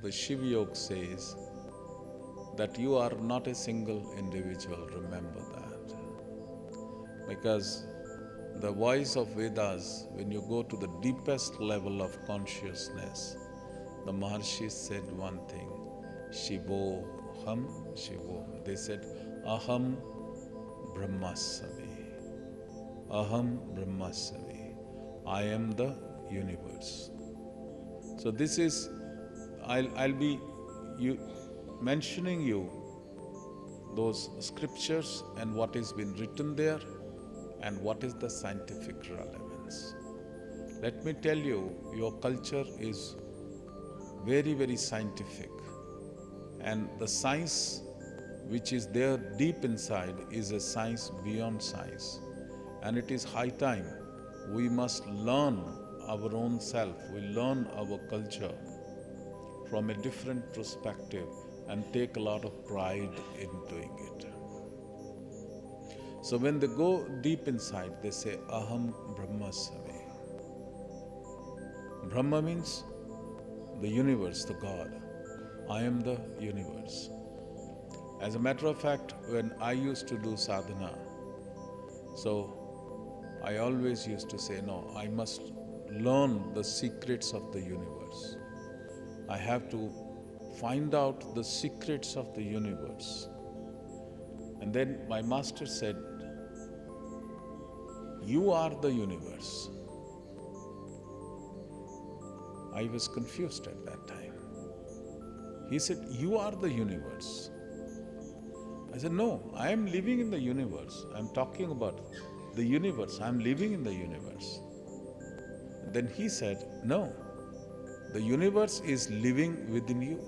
the Shiv Yoga says that you are not a single individual, remember that. Because the voice of Vedas, when you go to the deepest level of consciousness, the Maharshis said one thing, Shivoham, Shivoham. They said, Aham Brahmasami. Aham Brahmasami. I am the universe. So this is, I'll be mentioning you those scriptures and what has been written there and what is the scientific relevance. Let me tell you, your culture is very, very scientific, and the science which is there deep inside is a science beyond science, and it is high time we must learn our own self, we learn our culture from a different perspective and take a lot of pride in doing it. So when they go deep inside, they say, Aham Brahmasami. Brahma means the universe, the God. I am the universe. As a matter of fact, when I used to do sadhana, so I always used to say, no, I must learn the secrets of the universe. I have to find out the secrets of the universe. And then my master said, you are the universe. I was confused at that time. He said, you are the universe. I said, no, I am living in the universe. I'm talking about the universe. I'm living in the universe. Then he said, no, the universe is living within you.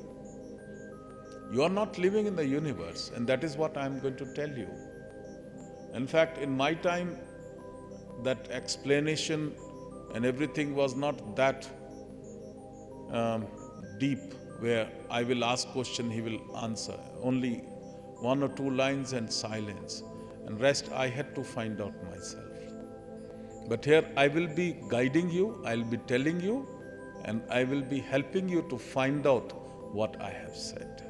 You are not living in the universe, and that is what I'm going to tell you. In fact, in my time, that explanation and everything was not that deep, where I will ask question, he will answer. Only 1 or 2 lines and silence, and rest I had to find out myself. But here I will be guiding you, I will be telling you, and I will be helping you to find out what I have said.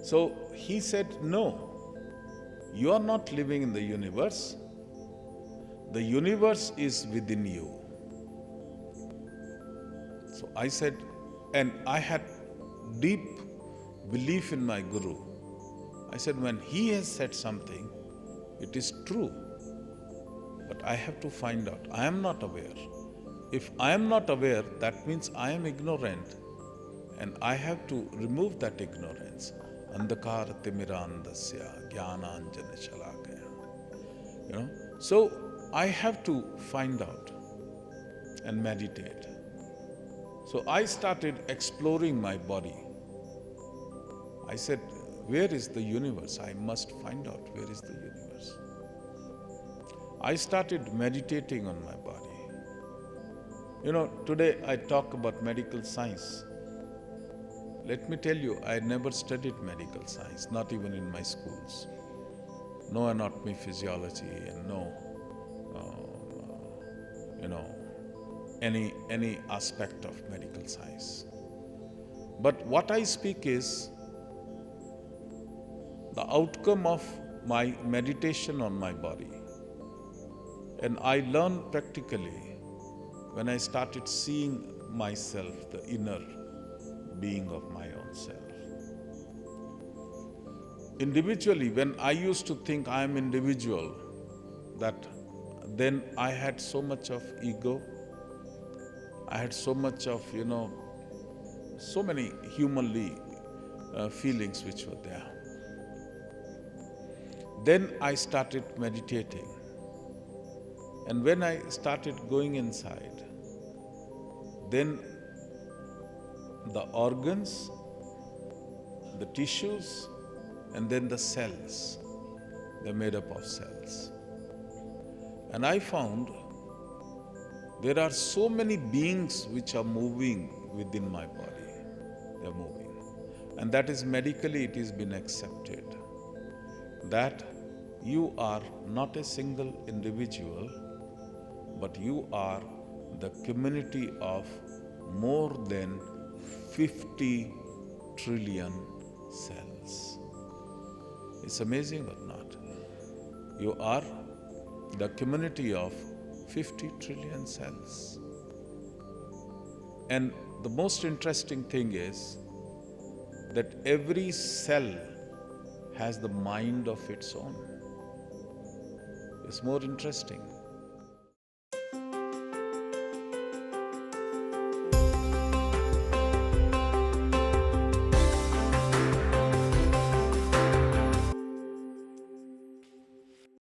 So he said, no, you are not living in the universe. The universe is within you. So I said, and I had deep belief in my Guru. I said, when he has said something, it is true. But I have to find out. I am not aware. If I am not aware, that means I am ignorant, and I have to remove that ignorance. Andhakara timirandasya jnananjana shalakaya. So I have to find out and meditate. So I started exploring my body. I said, where is the universe? I must find out where is the universe. I started meditating on my body. Today I talk about medical science. Let me tell you, I never studied medical science, not even in my schools. No anatomy, physiology, and no, any aspect of medical science. But what I speak is the outcome of my meditation on my body. And I learned practically when I started seeing myself, the inner being of my own self. Individually, when I used to think I am individual, that then I had so much of ego, I had so much of, so many humanly feelings which were there. Then I started meditating. And when I started going inside, then the organs, the tissues, and then the cells, they're made up of cells. And I found there are so many beings which are moving within my body. They're moving. And that is medically it has been accepted that you are not a single individual, but you are the community of more than 50 trillion cells. It's amazing or not? You are the community of 50 trillion cells. And the most interesting thing is that every cell has the mind of its own. It's more interesting.